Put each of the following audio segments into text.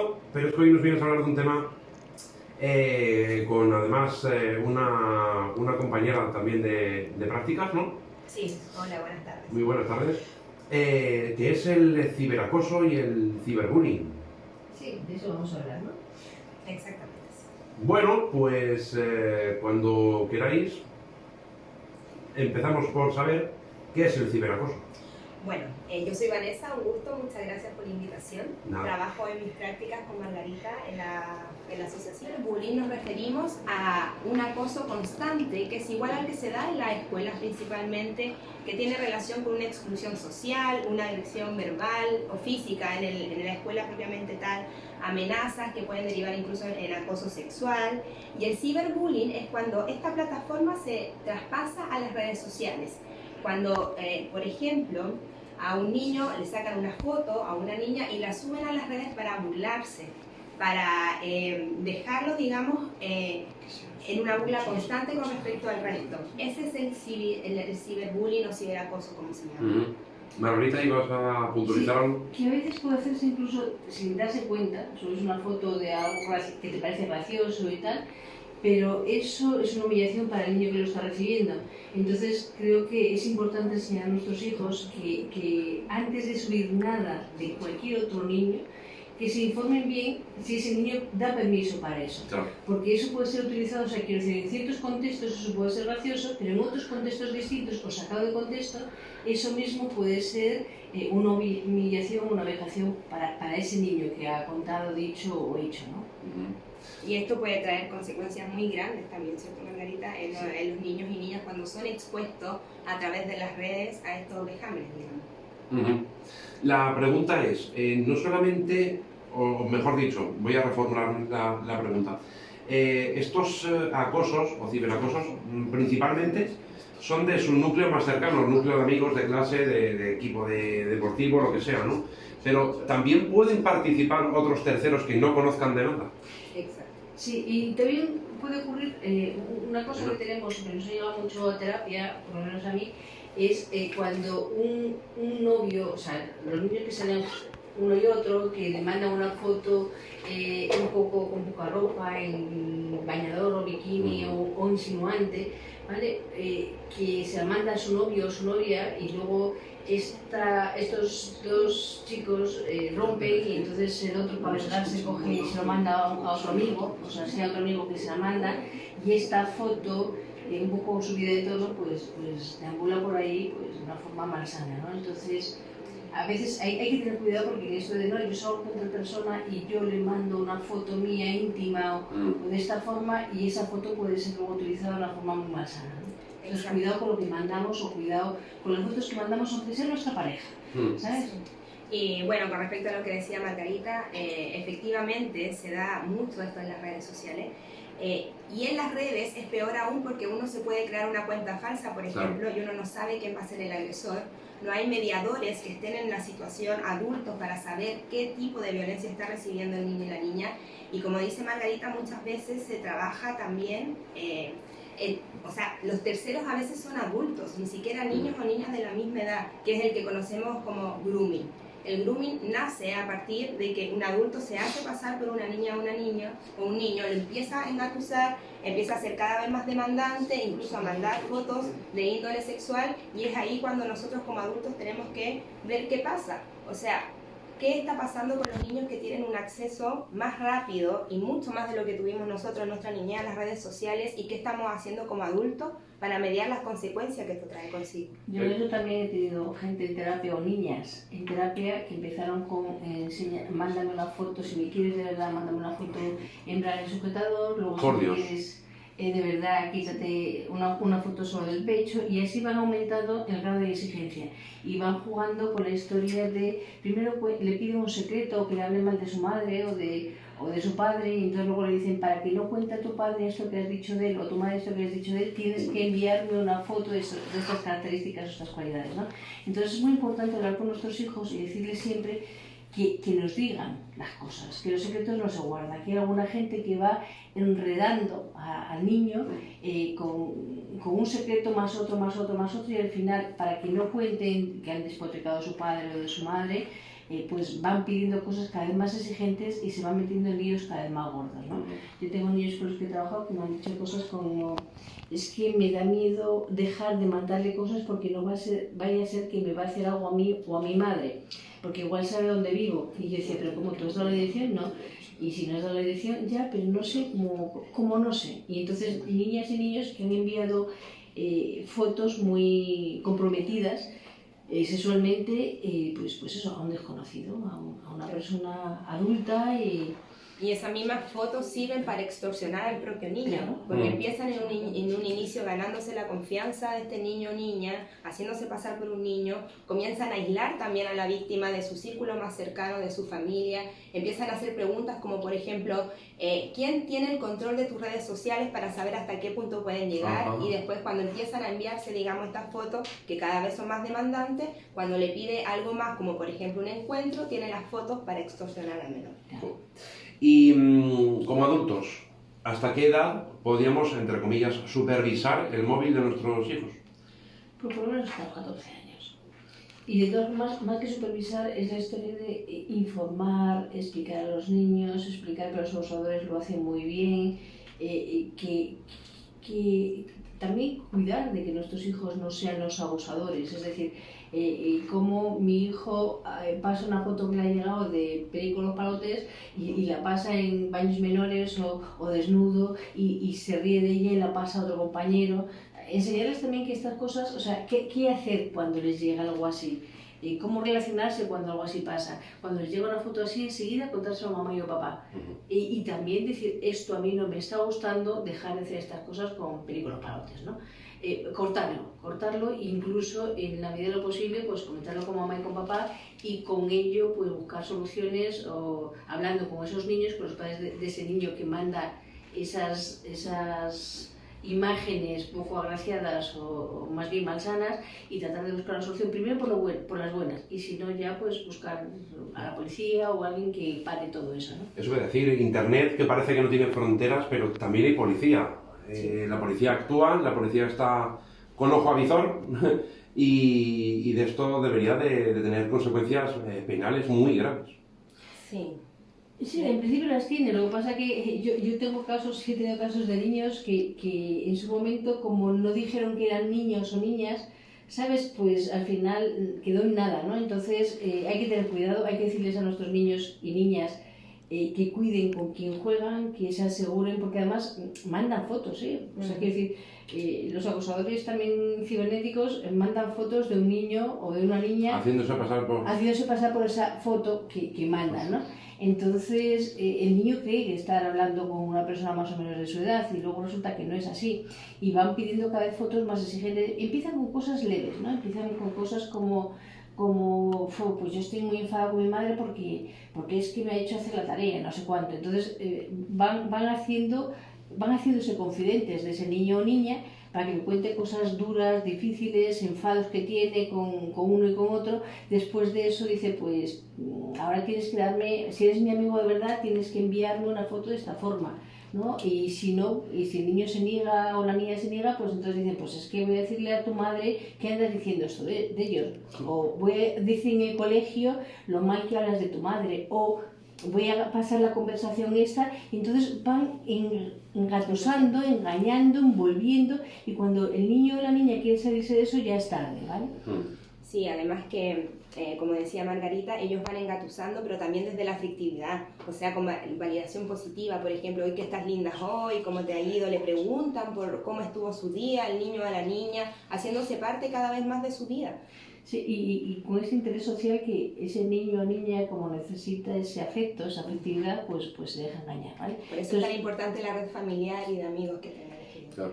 invitado, pero es que hoy nos vienes a hablar de un tema con además una compañera también de prácticas, ¿no? Sí, hola, buenas tardes. Muy buenas tardes. Que es el ciberacoso y el ciberbullying. Sí, de eso vamos a hablar, ¿no? Exactamente. Bueno, pues cuando queráis, empezamos por saber qué es el ciberacoso. Bueno, yo soy Vanessa, un gusto, muchas gracias por la invitación. Nada. Trabajo en mis prácticas con Margarita en la asociación. El bullying nos referimos a un acoso constante que es igual al que se da en las escuelas principalmente, que tiene relación con una exclusión social, una agresión verbal o física en la escuela propiamente tal, amenazas que pueden derivar incluso en acoso sexual. Y el ciberbullying es cuando esta plataforma se traspasa a las redes sociales. Cuando, por ejemplo, a un niño le sacan una foto a una niña y la suben a las redes para burlarse, para dejarlo, digamos, en una burla constante con respecto al resto. Ese es el ciberbullying o ciberacoso, como se llama. Margarita, ¿ibas a puntualizar algo? Que a veces puede hacerse incluso sin darse cuenta, subes una foto de algo que te parece gracioso y tal, pero eso es una humillación para el niño que lo está recibiendo. Entonces creo que es importante enseñar a nuestros hijos que antes de subir nada de cualquier otro niño, que se informen bien si ese niño da permiso para eso. Claro. Porque eso puede ser utilizado, o sea, quiero decir, en ciertos contextos eso puede ser gracioso, pero en otros contextos distintos o sacado de contexto, eso mismo puede ser una humillación, una vejación para ese niño que ha contado, dicho o hecho, ¿no? Y esto puede traer consecuencias muy grandes también, ¿cierto, Margarita? En los niños y niñas cuando son expuestos a través de las redes a estos vejámenes, digamos. La pregunta es, no solamente, o mejor dicho, voy a reformular la pregunta. Estos acosos o ciberacosos principalmente son de su núcleo más cercano, núcleo de amigos, de clase, de equipo deportivo, lo que sea, ¿no? Pero también pueden participar otros terceros que no conozcan de nada. Exacto. Sí, y también puede ocurrir una cosa que tenemos, que nos ha llegado mucho a terapia, por lo menos a mí, es cuando un novio, o sea, los niños que salen uno y otro, que le mandan una foto un poco con poca ropa, en bañador o bikini o insinuante, ¿vale? Que se la manda a su novio o su novia y luego estos dos chicos rompen y entonces el otro para vengarse coge y se lo manda a otro amigo, o sea, sea otro amigo que se la manda, y esta foto un poco subida de tono pues deambula por ahí pues, de una forma malsana, ¿no? Entonces a veces hay que tener cuidado porque en esto de no, yo salgo con otra persona y yo le mando una foto mía íntima o de esta forma y esa foto puede ser luego utilizada de una forma muy malsana, ¿no? Entonces cuidado con lo que mandamos o cuidado con las fotos que mandamos aunque sea nuestra pareja, ¿sabes? Y bueno, con respecto a lo que decía Margarita, efectivamente se da mucho esto en las redes sociales. Y en las redes es peor aún porque uno se puede crear una cuenta falsa, por ejemplo, y uno no sabe quién va a ser el agresor. No hay mediadores que estén en la situación, adultos, para saber qué tipo de violencia está recibiendo el niño y la niña. Y como dice Margarita, muchas veces se trabaja también, o sea, los terceros a veces son adultos, ni siquiera niños o niñas de la misma edad, que es el que conocemos como grooming. El grooming nace a partir de que un adulto se hace pasar por una niña o una niña, o un niño, lo empieza a engatusar, empieza a ser cada vez más demandante, incluso a mandar fotos de índole sexual, y es ahí cuando nosotros como adultos tenemos que ver qué pasa. O sea, ¿qué está pasando con los niños que tienen un acceso más rápido y mucho más de lo que tuvimos nosotros en nuestra niñez a las redes sociales? ¿Y qué estamos haciendo como adultos para mediar las consecuencias que esto trae consigo? Yo eso también he tenido gente en terapia o niñas en terapia que empezaron con mándame una foto, si me quieres de verdad, mándame una foto en braga y sujetador, luego Por si Dios. quieres de verdad quítate una foto sobre el pecho, y así van aumentando el grado de exigencia y van jugando con la historia de primero le piden un secreto o que le hable mal de su madre o de su padre, y entonces luego le dicen para que no cuente a tu padre esto que has dicho de él o a tu madre esto que has dicho de él, tienes que enviarme una foto de estas características o estas cualidades, ¿no? Entonces es muy importante hablar con nuestros hijos y decirles siempre que nos digan las cosas, que los secretos no se guardan, que hay alguna gente que va enredando al niño con un secreto más otro, y al final, para que no cuenten que han despotricado a su padre o de su madre, pues van pidiendo cosas cada vez más exigentes y se van metiendo en líos cada vez más gordos, ¿no? Yo tengo niños con los que he trabajado que me han dicho cosas como: es que me da miedo dejar de mandarle cosas porque no vaya a ser que me va a hacer algo a mí o a mi madre, porque igual sabe dónde vivo. Y yo decía: pero ¿cómo, tú has dado la dirección? No. Y si no has dado la dirección, ya, pero no sé cómo no sé. Y entonces niñas y niños que han enviado fotos muy comprometidas sexualmente, pues eso, a un desconocido, a una persona adulta. Y esas mismas fotos sirven para extorsionar al propio niño, Claro. porque empiezan en un inicio ganándose la confianza de este niño o niña, haciéndose pasar por un niño, comienzan a aislar también a la víctima de su círculo más cercano, de su familia, empiezan a hacer preguntas como, por ejemplo, ¿quién tiene el control de tus redes sociales para saber hasta qué punto pueden llegar? Ajá. Y después cuando empiezan a enviarse, digamos, estas fotos, que cada vez son más demandantes, cuando le pide algo más, como por ejemplo un encuentro, tiene las fotos para extorsionar al menor. Y como adultos, ¿hasta qué edad podríamos, entre comillas, supervisar el móvil de nuestros hijos? Pues por lo menos hasta los 14 años. Y de todas formas, más que supervisar, es la historia de informar, explicar a los niños, explicar que los abusadores lo hacen muy bien, que también cuidar de que nuestros hijos no sean los abusadores. Es decir, como mi hijo pasa una foto que le ha llegado de Perico los Palotes y la pasa en baños menores o desnudo y se ríe de ella y la pasa a otro compañero. Enseñarles también que estas cosas, o sea, qué hacer cuando les llega algo así, cómo relacionarse cuando algo así pasa. Cuando les llega una foto así, enseguida contárselo a mamá y a papá. Y también decir: esto a mí no me está gustando, dejar de hacer estas cosas con Perico los Palotes, ¿no? Cortarlo, incluso en la medida de lo posible, pues comentarlo con mamá y con papá, y con ello pues buscar soluciones, o hablando con esos niños, con los padres de ese niño que manda esas imágenes poco agraciadas o más bien malsanas, y tratar de buscar una solución primero por las buenas, y si no ya pues buscar a la policía o a alguien que pare todo eso, ¿no? Eso es decir, Internet, que parece que no tiene fronteras, pero también hay policía. La policía actúa, la policía está con ojo avizor y de esto debería de tener consecuencias penales muy graves. Sí. Sí, en principio las tiene. Lo que pasa que yo tengo casos, he tenido casos de niños que en su momento, como no dijeron que eran niños o niñas, ¿sabes? Pues al final quedó en nada, ¿no? Entonces hay que tener cuidado, hay que decirles a nuestros niños y niñas que cuiden con quien juegan, que se aseguren, porque además mandan fotos, ¿eh? O sea, quiero decir, los acosadores también cibernéticos mandan fotos de un niño o de una niña Haciéndose pasar por esa foto que mandan, ¿no? Entonces el niño cree que están hablando con una persona más o menos de su edad, y luego resulta que no es así, y van pidiendo cada vez fotos más exigentes. Empiezan con cosas leves, ¿no? Empiezan con cosas como pues yo estoy muy enfadada con mi madre porque es que me ha hecho hacer la tarea, no sé cuánto. Entonces van haciéndose confidentes de ese niño o niña para que me cuente cosas duras, difíciles, enfados que tiene con uno y con otro. Después de eso dice: pues ahora tienes que darme, si eres mi amigo de verdad, tienes que enviarme una foto de esta forma, ¿no? Y si no, y si el niño se niega o la niña se niega, pues entonces dicen: pues es que voy a decirle a tu madre que andas diciendo esto de ellos, o voy a decir en el colegio lo mal que hablas de tu madre, o voy a pasar la conversación esta. Y entonces van engatusando, engañando, envolviendo, y cuando el niño o la niña quiere salirse de eso ya es tarde, ¿vale? Sí, además que, como decía Margarita, ellos van engatusando, pero también desde la afectividad, o sea, con validación positiva. Por ejemplo: hoy que estás linda hoy, cómo te ha ido, le preguntan por cómo estuvo su día, el niño a la niña, haciéndose parte cada vez más de su vida. Sí, y con ese interés social que ese niño o niña, como necesita ese afecto, esa afectividad, pues se deja engañar, ¿vale? Por eso es tan importante la red familiar y de amigos que tengan aquí. Claro.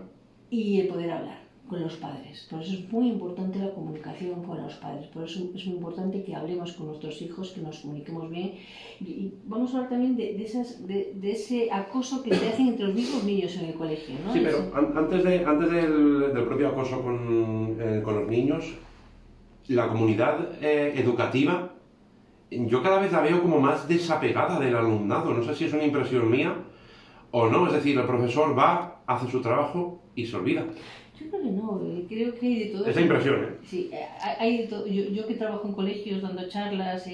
Y el poder hablar con los padres. Por eso es muy importante la comunicación con los padres. Por eso es muy importante que hablemos con nuestros hijos, que nos comuniquemos bien. Y vamos a hablar también de ese acoso que se hacen entre los mismos niños en el colegio, ¿no? Sí, pero antes del propio acoso con los niños, la comunidad educativa, yo cada vez la veo como más desapegada del alumnado. No sé si es una impresión mía o no. Es decir, el profesor va, hace su trabajo y se olvida. Yo creo que no, creo que hay de todo. Esa impresión, ¿eh? Sí, hay de todo. Yo que trabajo en colegios dando charlas,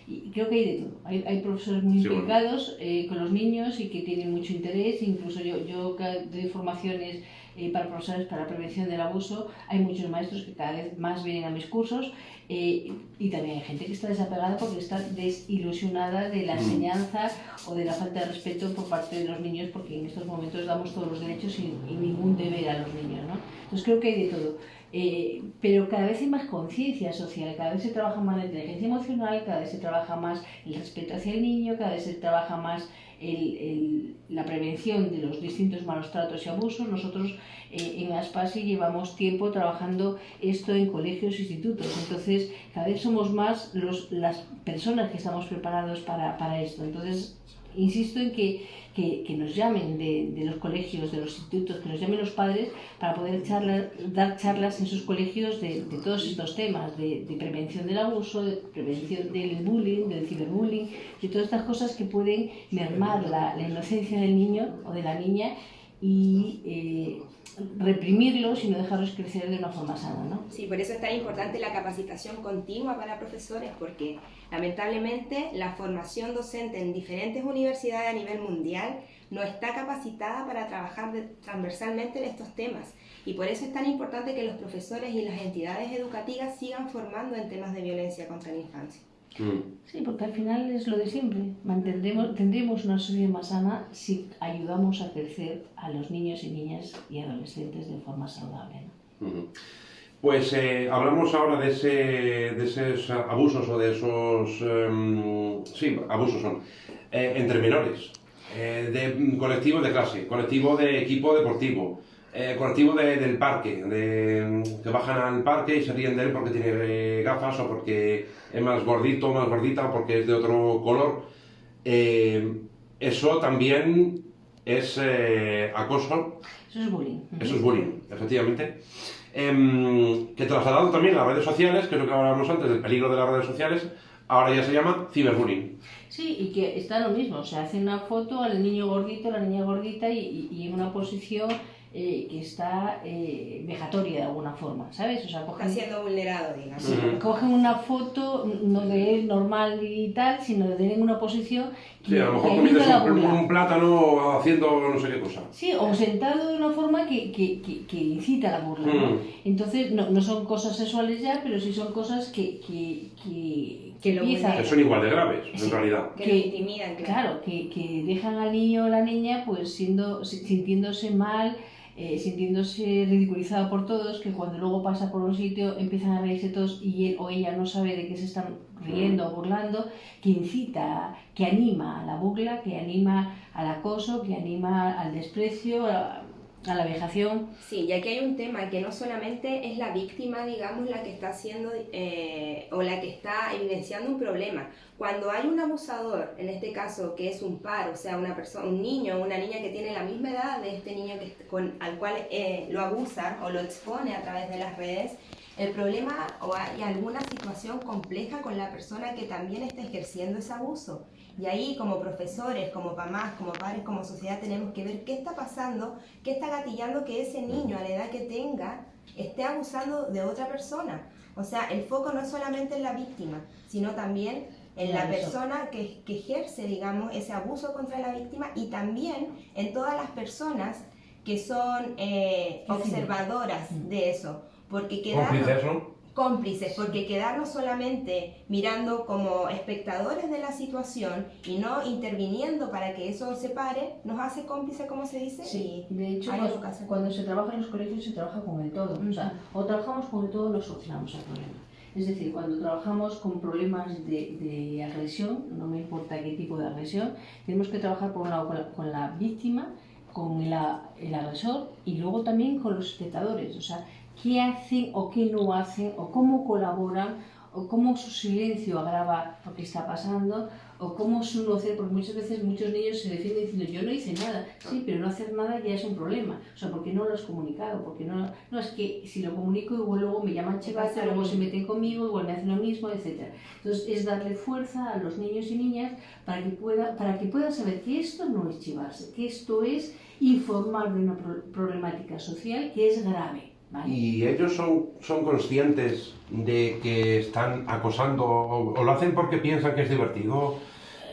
Y creo que hay de todo. Hay profesores muy Sí, bueno. implicados con los niños y que tienen mucho interés. Incluso yo doy formaciones para profesores para la prevención del abuso. Hay muchos maestros que cada vez más vienen a mis cursos y también hay gente que está desapegada porque está desilusionada de la enseñanza o de la falta de respeto por parte de los niños, porque en estos momentos damos todos los derechos y ningún deber a los niños, ¿no? Entonces creo que hay de todo. Pero cada vez hay más conciencia social, cada vez se trabaja más la inteligencia emocional, cada vez se trabaja más el respeto hacia el niño, cada vez se trabaja más la prevención de los distintos malos tratos y abusos. Nosotros en Aspasi llevamos tiempo trabajando esto en colegios e institutos, entonces cada vez somos más las personas que estamos preparados para esto. Entonces insisto en que nos llamen de los colegios, de los institutos, que nos llamen los padres para poder dar charlas en sus colegios de todos estos temas, de prevención del abuso, de prevención del bullying, del ciberbullying, de todas estas cosas que pueden mermar la inocencia del niño o de la niña y reprimirlos y no dejarlos crecer de una forma sana, ¿no? Sí, por eso es tan importante la capacitación continua para profesores, porque lamentablemente la formación docente en diferentes universidades a nivel mundial no está capacitada para trabajar transversalmente en estos temas. Y por eso es tan importante que los profesores y las entidades educativas sigan formando en temas de violencia contra la infancia. Sí, porque al final es lo de siempre. Tendremos una sociedad más sana si ayudamos a crecer a los niños y niñas y adolescentes de forma saludable, ¿no? Pues hablamos ahora de esos abusos o de esos... sí, abusos son. Entre menores, de colectivos de clase, colectivo de equipo deportivo, colectivo del parque, que bajan al parque y se ríen de él porque tiene gafas o porque es más gordito o más gordita o porque es de otro color. Eso también es acoso. Eso es bullying. Eso es bullying, efectivamente. Que trasladado también a las redes sociales, que es lo que hablábamos antes del peligro de las redes sociales, ahora ya se llama ciberbullying. Sí, y que está lo mismo, o sea, hace una foto al niño gordito, a la niña gordita y en una posición que está vejatoria de alguna forma, ¿sabes? O sea, Está siendo vulnerado, digamos. cogen una foto no de él normal y tal, sino de él en una posición que, Sí, a lo mejor que comiéndose ayuda a la burla. un plátano haciendo no sé qué cosa. Sí, o sentado de una forma que incita a la burla, ¿no? Entonces, no son cosas sexuales ya, pero sí son cosas que lo empiezan... Que son igual de graves, en realidad. Que lo intimidan, Claro, que dejan al niño o la niña pues sintiéndose mal, sintiéndose ridiculizado por todos, que cuando luego pasa por un sitio empiezan a reírse todos y él o ella no sabe de qué se están riendo o burlando, que incita, que anima a la burla, que anima al acoso, que anima al desprecio, a la vejación. Sí, y aquí hay un tema que no solamente es la víctima, digamos, la que está haciendo o la que está evidenciando un problema. Cuando hay un abusador, en este caso que es un par, o sea, una persona, un niño o una niña que tiene la misma edad de este niño al cual lo abusa o lo expone a través de las redes, el problema o hay alguna situación compleja con la persona que también está ejerciendo ese abuso. Y ahí como profesores, como mamás, como padres, como sociedad tenemos que ver qué está pasando, qué está gatillando que ese niño a la edad que tenga esté abusando de otra persona. O sea, el foco no es solamente en la víctima, sino también en la persona que ejerce, digamos, ese abuso contra la víctima y también en todas las personas que son observadoras de eso. Porque Cómplices, ¿no? Cómplices, porque quedarnos solamente mirando como espectadores de la situación y no interviniendo para que eso se pare, nos hace cómplices, como se dice. Sí, de hecho, educación. cuando se trabaja en los colegios se trabaja con el todo. O sea, o trabajamos con el todo o no solucionamos el problema. Es decir, cuando trabajamos con problemas de agresión, no me importa qué tipo de agresión, tenemos que trabajar por un lado con la víctima, con el agresor y luego también con los espectadores. O sea, qué hacen o qué no hacen, o cómo colaboran, o cómo su silencio agrava lo que está pasando, o cómo su no hacer, porque muchas veces muchos niños se defienden diciendo yo no hice nada, sí, pero no hacer nada ya es un problema, o sea, porque no lo has comunicado, porque no es que si lo comunico igual luego me llaman chivata, luego se meten conmigo, igual me hacen lo mismo, etc. Entonces es darle fuerza a los niños y niñas para que puedan saber que esto no es chivarse, que esto es informar de una problemática social que es grave. ¿vale? ¿Y ellos son conscientes de que están acosando o lo hacen porque piensan que es divertido?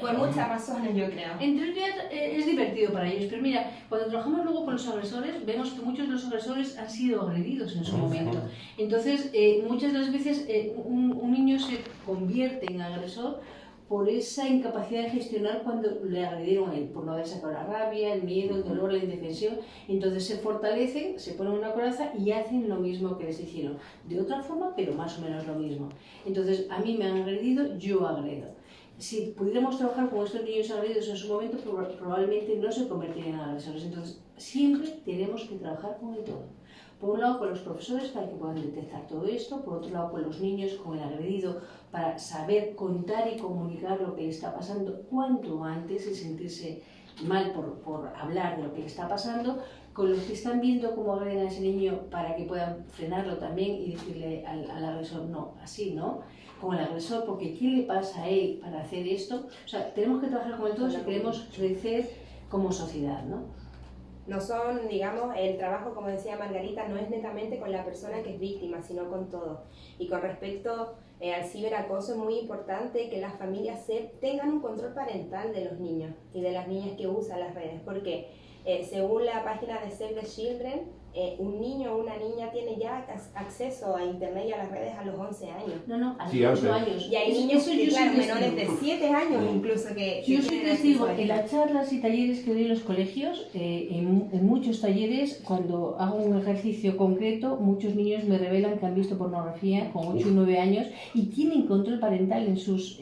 Por muchas razones, yo creo. En realidad es divertido para ellos, pero mira, cuando trabajamos luego con los agresores, vemos que muchos de los agresores han sido agredidos en su momento. Entonces, muchas de las veces un niño se convierte en agresor por esa incapacidad de gestionar cuando le agredieron a él, por no haber sacado la rabia, el miedo, el dolor, la indefensión. Entonces se fortalecen, se ponen una coraza y hacen lo mismo que les hicieron. De otra forma, pero más o menos lo mismo. Entonces, a mí me han agredido, yo agredo. Si pudiéramos trabajar con estos niños agredidos en su momento, probablemente no se convertirían en agresores. Entonces, siempre tenemos que trabajar con el todo. Por un lado, con los profesores para que puedan detectar todo esto, por otro lado, con los niños, con el agredido, para saber contar y comunicar lo que le está pasando cuanto antes y sentirse mal por hablar de lo que le está pasando, con los que están viendo cómo agreden a ese niño para que puedan frenarlo también y decirle al agresor, no, así no, con el agresor, porque ¿qué le pasa a él para hacer esto? O sea, tenemos que trabajar con el todo si queremos crecer como sociedad, ¿no? No son, digamos, el trabajo, como decía Margarita, no es netamente con la persona que es víctima, sino con todo. Y con respecto al ciberacoso, es muy importante que las familias tengan un control parental de los niños y de las niñas que usan las redes, porque según la página de Save the Children, un niño o una niña tiene ya acceso a internet y a las redes a los 11 años. No, a los Sí, 8 años. Y hay niños que, claro, menores de 7 años incluso que... Yo soy testigo en las charlas y talleres que doy en los colegios, en muchos talleres, cuando hago un ejercicio concreto, muchos niños me revelan que han visto pornografía con 8 y 9 años y tienen control parental en sus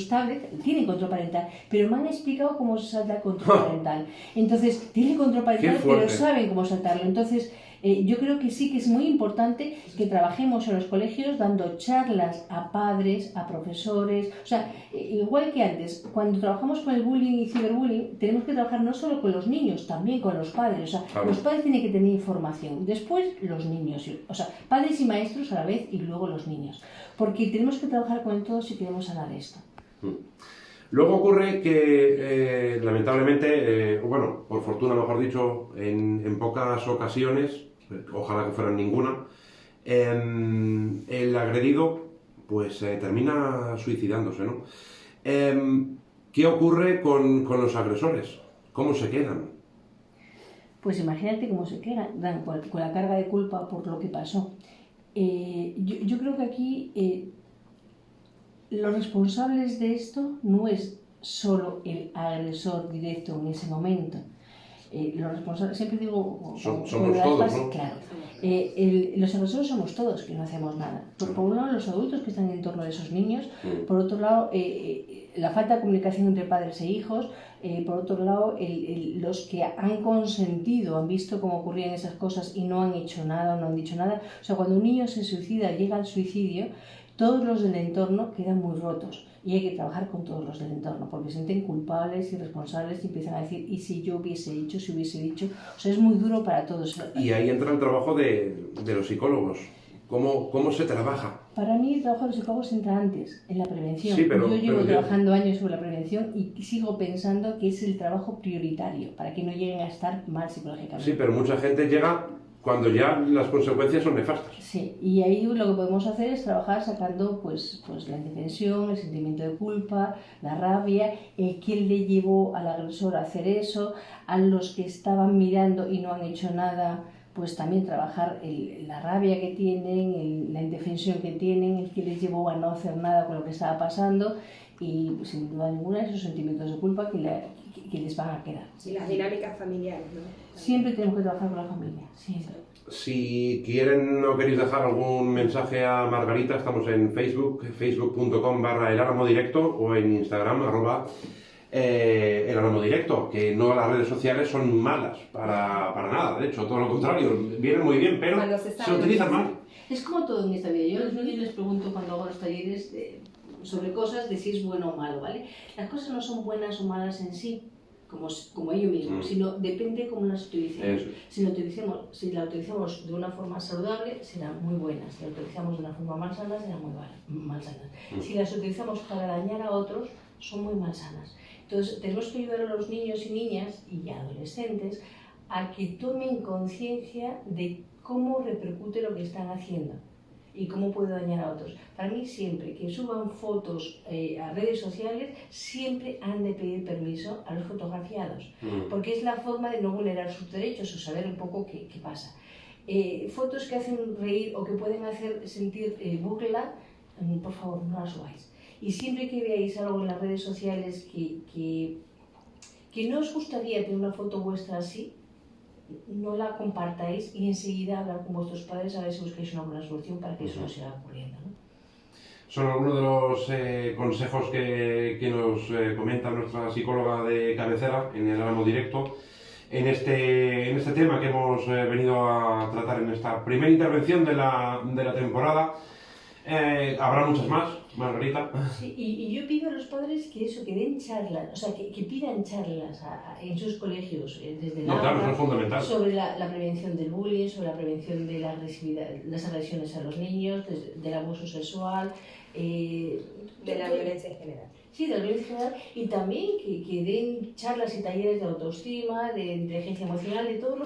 tablets, tienen control parental, pero me han explicado cómo se salta el control parental. Entonces, tienen control parental, pero saben cómo saltarlo. Entonces, yo creo que sí que es muy importante que trabajemos en los colegios dando charlas a padres, a profesores. O sea, igual que antes, cuando trabajamos con el bullying y ciberbullying, tenemos que trabajar no solo con los niños, también con los padres. O sea, claro, los padres tienen que tener información. Después, los niños. O sea, padres y maestros a la vez y luego los niños. Porque tenemos que trabajar con todo si queremos sanar esto. Luego ocurre que, lamentablemente, bueno, por fortuna, mejor dicho, en pocas ocasiones, ojalá que fueran ninguna, el agredido pues termina suicidándose, ¿no? ¿Qué ocurre con los agresores? ¿Cómo se quedan? Pues imagínate cómo se quedan, con la carga de culpa por lo que pasó. Yo creo que aquí los responsables de esto no es solo el agresor directo en ese momento. Los responsables, siempre digo, somos todos, ¿no? Claro. Los agresores somos todos que no hacemos nada. Por un lado, los adultos que están en torno de esos niños, por otro lado, la falta de comunicación entre padres e hijos, por otro lado, los que han consentido, han visto cómo ocurrían esas cosas y no han hecho nada, no han dicho nada. O sea, cuando un niño se suicida, llega al suicidio, todos los del entorno quedan muy rotos y hay que trabajar con todos los del entorno porque se sienten culpables y responsables y empiezan a decir ¿y si yo hubiese dicho, si hubiese dicho? O sea, es muy duro para todos. Y ahí entra el trabajo de los psicólogos. ¿Cómo se trabaja? Para mí el trabajo de los psicólogos entra antes, en la prevención. Sí, pero, yo llevo trabajando años sobre la prevención y sigo pensando que es el trabajo prioritario para que no lleguen a estar mal psicológicamente. Sí, pero mucha gente llega cuando ya las consecuencias son nefastas. Sí, y ahí lo que podemos hacer es trabajar sacando pues la indefensión, el sentimiento de culpa, la rabia, quién le llevó al agresor a hacer eso, a los que estaban mirando y no han hecho nada, pues también trabajar la rabia que tienen, la indefensión que tienen, el que les llevó a no hacer nada con lo que estaba pasando y sin duda ninguna esos sentimientos de culpa que les van a quedar. Y las dinámicas familiares, ¿no? Siempre tenemos que trabajar con la familia, siempre. Si quieren o queréis dejar algún mensaje a Margarita, estamos en Facebook, facebook.com/elarmodirecto o en Instagram, @elarmodirecto, que no las redes sociales son malas para nada, de hecho, todo lo contrario, vienen muy bien, pero se utilizan mal. Es como todo en esta vida. Yo a los niños les pregunto cuando hago los talleres sobre cosas de si es bueno o malo, ¿vale? Las cosas no son buenas o malas en sí, como ello mismo, sino depende cómo las utilicemos. Si la utilizamos de una forma saludable, será muy buena. Si la utilizamos de una forma malsana, será muy malsana. Si las utilizamos para dañar a otros, son muy malsanas. Entonces, tenemos que ayudar a los niños y niñas y adolescentes a que tomen conciencia de cómo repercute lo que están haciendo y cómo puede dañar a otros. Para mí siempre que suban fotos a redes sociales, siempre han de pedir permiso a los fotografiados, porque es la forma de no vulnerar sus derechos o saber un poco qué pasa. Fotos que hacen reír o que pueden hacer sentir burla, por favor, no las subáis. Y siempre que veáis algo en las redes sociales que no os gustaría tener una foto vuestra así, no la compartáis y enseguida hablar con vuestros padres a ver si buscáis una buena solución para que eso no siga ocurriendo, ¿no? Son algunos de los consejos que nos comenta nuestra psicóloga de cabecera en el Álamo Directo en este tema que hemos venido a tratar en esta primera intervención de la temporada. Habrá muchas más, Margarita. Sí, y yo pido a los padres que den charlas, o sea, que pidan charlas en sus colegios, desde el claro, eso es fundamental. Sobre la prevención del bullying, sobre la prevención de la agresividad, las agresiones a los niños, del abuso sexual, de la violencia en general. Sí, de la violencia en general, y también que den charlas y talleres de autoestima, de inteligencia emocional, de todo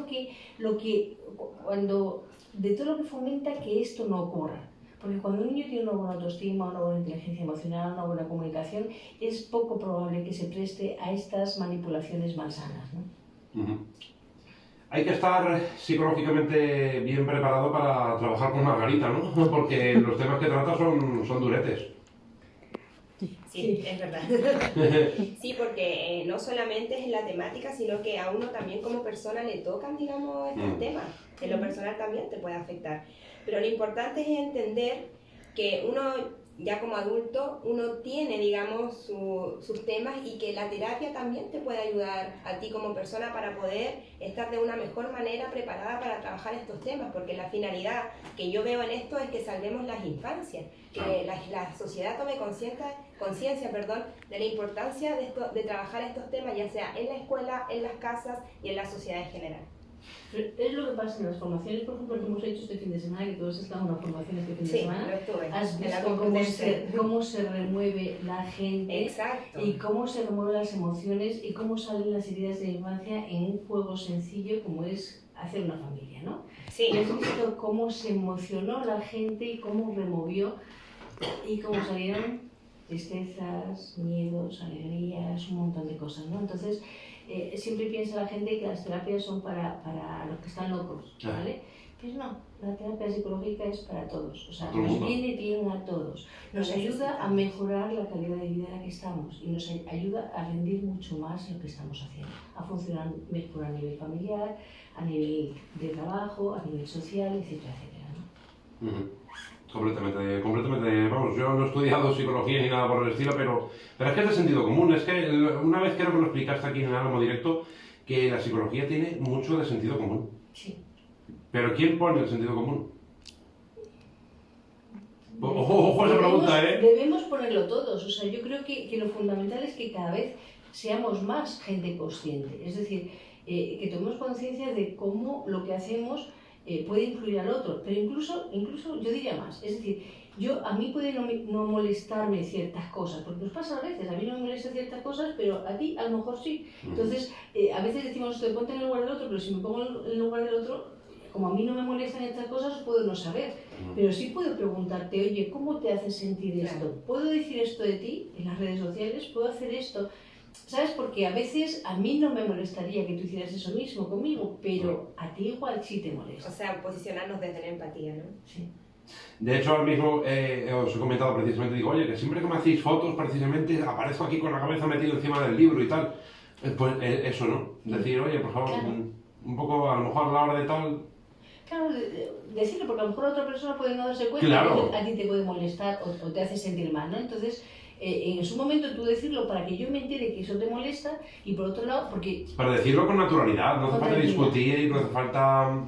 de todo lo que fomenta que esto no ocurra. Porque cuando un niño tiene una buena autoestima, una buena inteligencia emocional, una buena comunicación, es poco probable que se preste a estas manipulaciones malsanas, ¿no? Hay que estar psicológicamente bien preparado para trabajar con Margarita, ¿no? Porque los temas que trata son duretes. Sí, es verdad. Sí, porque no solamente es la temática, sino que a uno también como persona le tocan, digamos, estos temas. En lo personal también te puede afectar. Pero lo importante es entender que uno, ya como adulto, uno tiene, digamos, sus temas y que la terapia también te puede ayudar a ti como persona para poder estar de una mejor manera preparada para trabajar estos temas, porque la finalidad que yo veo en esto es que salvemos las infancias, que la sociedad tome conciencia de la importancia de trabajar estos temas, ya sea en la escuela, en las casas y en la sociedad en general. Pero es lo que pasa en las formaciones, por ejemplo, que hemos hecho este fin de semana, que todos estamos en una formación este fin de semana. Sí, lo estuve. Has visto cómo se remueve la gente. Exacto. Y cómo se remueven las emociones y cómo salen las heridas de la infancia en un juego sencillo como es hacer una familia, ¿no? Sí. Y has visto cómo se emocionó la gente y cómo removió y cómo salieron tristezas, miedos, alegrías, un montón de cosas, ¿no? Entonces, siempre piensa la gente que las terapias son para los que están locos, ¿vale? Pues no, la terapia psicológica es para todos, o sea, nos viene bien a todos, nos ayuda a mejorar la calidad de vida en la que estamos y nos ayuda a rendir mucho más en lo que estamos haciendo, a funcionar mejor a nivel familiar, a nivel de trabajo, a nivel social, etcétera, etcétera, ¿no? Completamente, vamos, yo no he estudiado psicología ni nada por el estilo, pero es que es de sentido común, es que una vez creo que lo explicaste aquí en el Álamo Directo, que la psicología tiene mucho de sentido común. Sí. Pero ¿quién pone el sentido común? Ojo a esa pregunta, ¿eh? Debemos ponerlo todos, o sea, yo creo que lo fundamental es que cada vez seamos más gente consciente, es decir, que tomemos conciencia de cómo lo que hacemos puede influir al otro, pero incluso yo diría más, es decir, a mí puede no molestarme ciertas cosas, porque nos pasa a veces, a mí no me molestan ciertas cosas, pero a ti a lo mejor sí. Entonces, a veces decimos, te ponte en el lugar del otro, pero si me pongo en el lugar del otro, como a mí no me molestan estas cosas, puedo no saber, pero sí puedo preguntarte, oye, ¿cómo te hace sentir esto? ¿Puedo decir esto de ti en las redes sociales? ¿Puedo hacer esto? ¿Sabes? Porque a veces a mí no me molestaría que tú hicieras eso mismo conmigo, pero a ti igual sí te molesta. O sea, posicionarnos desde la empatía, ¿no? Sí. De hecho, ahora mismo os he comentado precisamente, digo, oye, que siempre que me hacéis fotos, precisamente aparezco aquí con la cabeza metida encima del libro y tal. Pues eso, ¿no? Decir, oye, por favor, claro, un poco, a lo mejor a la hora de tal... Claro, decirlo, porque a lo mejor otra persona puede no darse cuenta, claro, que a ti te puede molestar o te hace sentir mal, ¿no? Entonces, en su momento tú decirlo para que yo me entere que eso te molesta y por otro lado, porque... Para decirlo con naturalidad, no hace falta discutir, no hace falta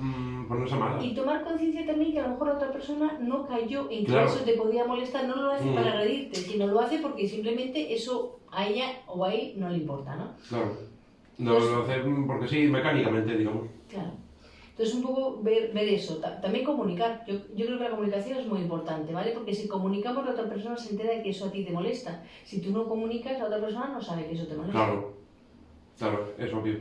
ponerse mal. Y tomar conciencia también que a lo mejor otra persona no cayó en que eso te podía molestar, no lo hace para agredirte, sino lo hace porque simplemente eso a ella o a él no le importa, ¿no? Claro, no lo hace porque sí, mecánicamente, digamos. Claro. Entonces, un poco ver eso, también comunicar. Yo creo que la comunicación es muy importante, ¿vale? Porque si comunicamos, la otra persona se entera de que eso a ti te molesta. Si tú no comunicas, la otra persona no sabe que eso te molesta. Claro, es obvio.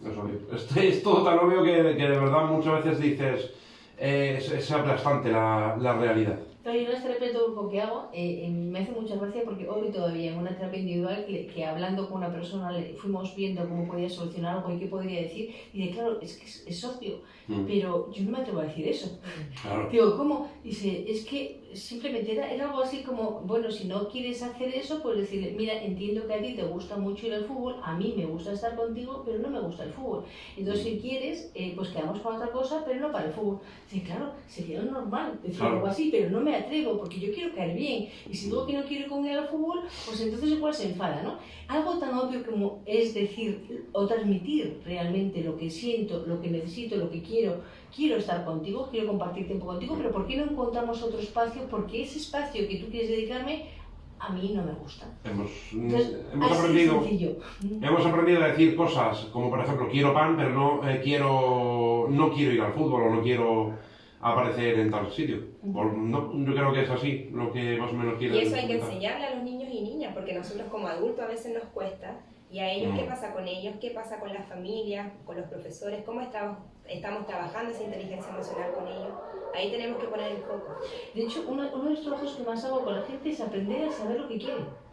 Es obvio. Es todo tan obvio que de verdad muchas veces dices, es aplastante la realidad. Claro, yo en las terapias de grupo que hago, me hace mucha gracia porque hoy todavía en una terapia individual que hablando con una persona fuimos viendo cómo podía solucionar algo y qué podría decir, y de claro, es que es obvio, pero yo no me atrevo a decir eso. Claro. Digo, ¿cómo? Dice, es que simplemente era algo así como, bueno, si no quieres hacer eso, pues decirle, mira, entiendo que a ti te gusta mucho ir al fútbol, a mí me gusta estar contigo, pero no me gusta el fútbol. Entonces, si quieres, pues quedamos con otra cosa, pero no para el fútbol. Dice, claro, sería normal decir algo así, pero no me atrevo porque yo quiero caer bien. Y si digo que no quiero ir con él al fútbol, pues entonces igual se enfada, ¿no? Algo tan obvio como es decir o transmitir realmente lo que siento, lo que necesito, lo que quiero estar contigo, quiero compartir tiempo contigo, pero ¿por qué no encontramos otro espacio? Porque ese espacio que tú quieres dedicarme, a mí no me gusta. Hemos aprendido a decir cosas como, por ejemplo, quiero pan, pero no quiero ir al fútbol o no quiero aparecer en tal sitio. Yo creo que es así lo que más o menos quiero. Y eso hay que enseñarle a los niños y niñas, porque nosotros como adultos a veces nos cuesta. ¿Y a ellos qué pasa con ellos? ¿Qué pasa con las familias, con los profesores? ¿Cómo estamos trabajando esa inteligencia emocional con ellos? Ahí tenemos que poner el foco. De hecho, uno de los trabajos que más hago con la gente es aprender a saber lo que quieren.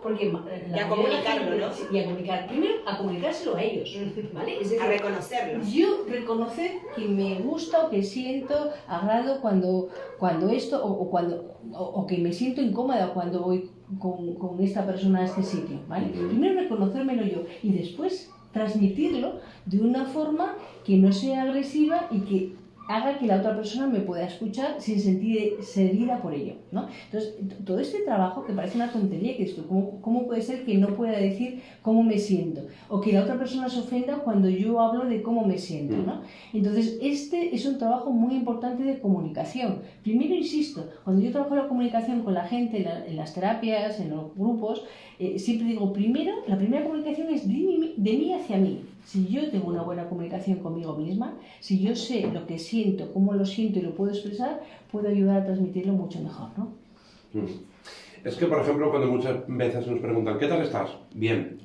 Porque y a comunicarlo, ¿no? Y a comunicar. Primero, a comunicárselo a ellos, ¿vale? Es decir, a reconocerlo. Yo reconocer que me gusta o que siento agrado cuando esto, o que me siento incómoda cuando voy con esta persona a este sitio, ¿vale? Primero reconocérmelo yo y después transmitirlo de una forma que no sea agresiva y que haga que la otra persona me pueda escuchar sin sentir herida por ello, ¿no? Entonces, todo este trabajo que parece una tontería, que esto, ¿cómo puede ser que no pueda decir cómo me siento? O que la otra persona se ofenda cuando yo hablo de cómo me siento, ¿no? Entonces, este es un trabajo muy importante de comunicación. Primero, insisto, cuando yo trabajo la comunicación con la gente, en las terapias, en los grupos, siempre digo, primero, la primera comunicación es de mí hacia mí. Si yo tengo una buena comunicación conmigo misma, si yo sé lo que siento, cómo lo siento y lo puedo expresar, puedo ayudar a transmitirlo mucho mejor, ¿no? Es que, por ejemplo, cuando muchas veces nos preguntan, ¿qué tal estás? Bien.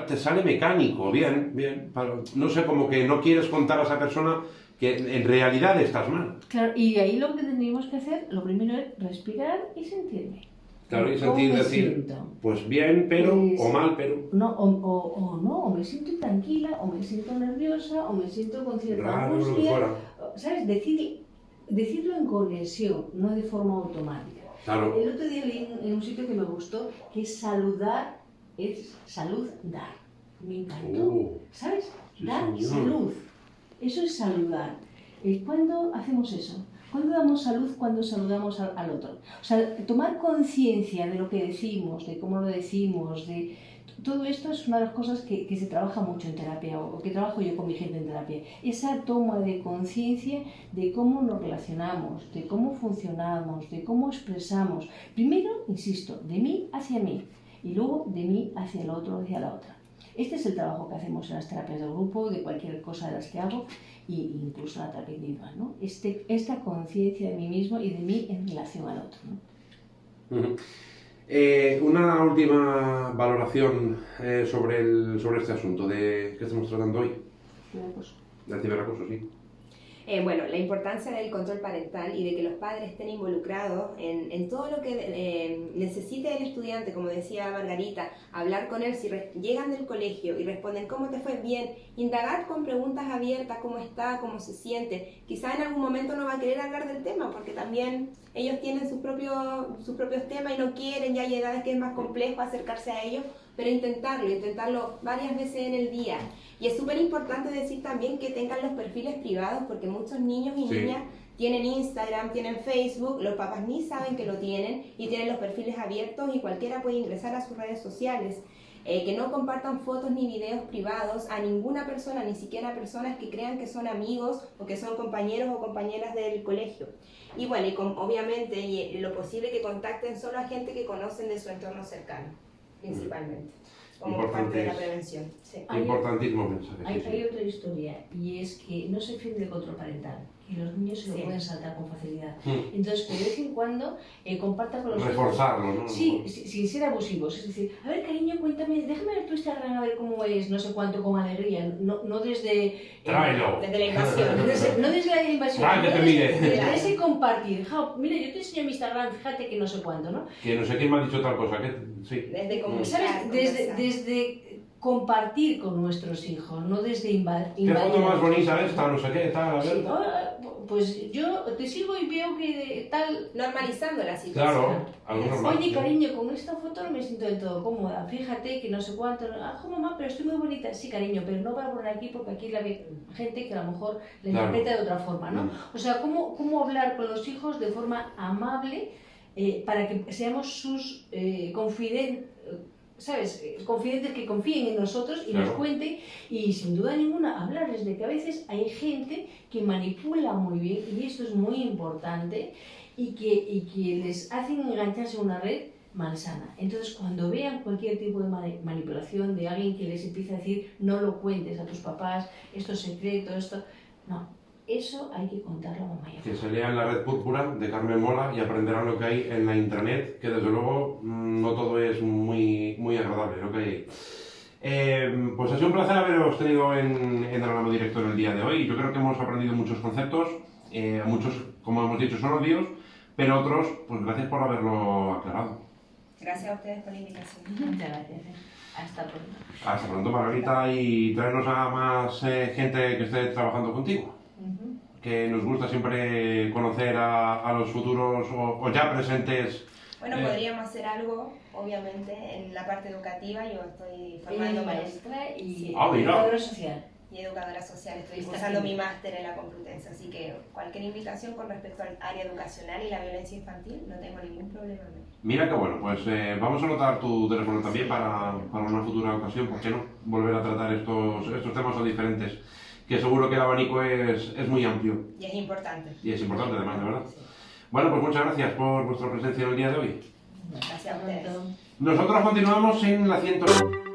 Te sale mecánico, bien. No sé, como que no quieres contar a esa persona que en realidad estás mal. Claro, y ahí lo que tendríamos que hacer, lo primero es respirar y sentirme. Claro, y sentir, decir, pues bien, pero, o mal, pero... No, o me siento tranquila, o me siento nerviosa, o me siento con cierta angustia. ¿Sabes? Decirlo en conexión, no de forma automática. Claro. El otro día leí en un sitio que me gustó que saludar es salud dar. Me encantó. ¿Sabes? Sí, Dar señor. salud. Eso es saludar. ¿Cuándo hacemos eso? ¿Cuándo damos salud cuando saludamos al otro? O sea, tomar conciencia de lo que decimos, de cómo lo decimos, de todo esto es una de las cosas que se trabaja mucho en terapia o que trabajo yo con mi gente en terapia. Esa toma de conciencia de cómo nos relacionamos, de cómo funcionamos, de cómo expresamos. Primero, insisto, de mí hacia mí y luego de mí hacia el otro, hacia la otra. Este es el trabajo que hacemos en las terapias de grupo, de cualquier cosa de las que hago, e incluso en la terapia individual, ¿no? Esta conciencia de mí mismo y de mí en relación al otro, ¿no? Una última valoración sobre este asunto que estamos tratando hoy. Del ciberacoso, sí. Bueno, la importancia del control parental y de que los padres estén involucrados en todo lo que necesite el estudiante, como decía Margarita, hablar con él si llegan del colegio y responden ¿cómo te fue? Bien, indagar con preguntas abiertas, cómo está, cómo se siente. Quizá en algún momento no va a querer hablar del tema porque también ellos tienen sus propios temas y no quieren, ya hay edades que es más complejo acercarse a ellos, pero intentarlo varias veces en el día. Y es súper importante decir también que tengan los perfiles privados, porque muchos niños y niñas tienen Instagram, tienen Facebook, los papás ni saben que lo tienen y tienen los perfiles abiertos y cualquiera puede ingresar a sus redes sociales. Que no compartan fotos ni videos privados a ninguna persona, ni siquiera a personas que crean que son amigos o que son compañeros o compañeras del colegio. Y bueno, obviamente lo posible que contacten solo a gente que conocen de su entorno cercano, principalmente. Como parte de la prevención. Sí. Importantísimo mensaje. Hay otra historia, y es que no se firme el control parental, que los niños se lo Sí. pueden saltar con facilidad. Mm. Entonces, de vez en cuando, comparta con los hijos. Reforzarlo, ¿no? Sí, sin ser abusivos. Es decir, a ver, cariño, cuéntame, déjame ver tu Instagram a ver cómo es, no sé cuánto, con alegría. No desde. Tráelo. Desde la invasión. No desde la invasión. Ah, que te no mire. desde ese compartir. Ja, mira, yo te enseño mi Instagram, fíjate que no sé cuánto, ¿no? Que no sé quién me ha dicho tal cosa, que sí. Desde comunicar, ¿Sabes? Desde, conversar. desde compartir con nuestros hijos, no desde invadir. ¿Qué foto más bonita esta? No sé qué, tal, a Sí, ver. pues yo te sigo y veo que tal. Normalizando la situación. Claro, algo normal. Oye, cariño, con esta foto no me siento del todo cómoda. Fíjate que no sé cuánto. Ah, mamá, pero estoy muy bonita. Sí, cariño, pero no voy a poner aquí porque aquí la ve gente que a lo mejor la Claro. interpreta de otra forma, ¿no? O sea, cómo hablar con los hijos de forma amable para que seamos sus confidentes. ¿Sabes? Confidentes que confíen en nosotros y Claro. nos cuenten, y sin duda ninguna hablarles de que a veces hay gente que manipula muy bien, y esto es muy importante, y que les hacen engancharse a una red malsana. Entonces, cuando vean cualquier tipo de manipulación de alguien que les empieza a decir no lo cuentes a tus papás, esto es secreto, esto... No, eso hay que contarlo a mamá y a papá. Que se lean La Red Púrpura de Carmen Mola y aprenderán lo que hay en la intranet, que desde luego no todo es muy agradable lo que hay ahí. Pues ha sido un placer haberos tenido en el Álamo Directo en el día de hoy. Yo creo que hemos aprendido muchos conceptos, muchos, como hemos dicho, son obvios, pero otros, pues gracias por haberlo aclarado. Gracias a ustedes por la invitación. Muchas gracias. Hasta pronto. Hasta pronto, Margarita, y tráenos a más gente que esté trabajando contigo. Que nos gusta siempre conocer a los futuros o ya presentes. Bueno, podríamos hacer algo, obviamente, en la parte educativa. Yo estoy formándome maestra y Sí. Ah, mira. educadora social. y educadora social. Estoy Está cursando bien. mi máster en la Complutense, así que cualquier invitación con respecto al área educacional y la violencia infantil, no tengo ningún problema. Mira que bueno, pues vamos a anotar tu teléfono también para una futura ocasión, ¿por qué no? Volver a tratar estos temas tan diferentes, que seguro que el abanico es muy amplio Y es importante. y es importante además, de verdad. Bueno, pues muchas gracias por vuestra presencia en el día de hoy. Gracias a ustedes. Nosotros continuamos en la 100.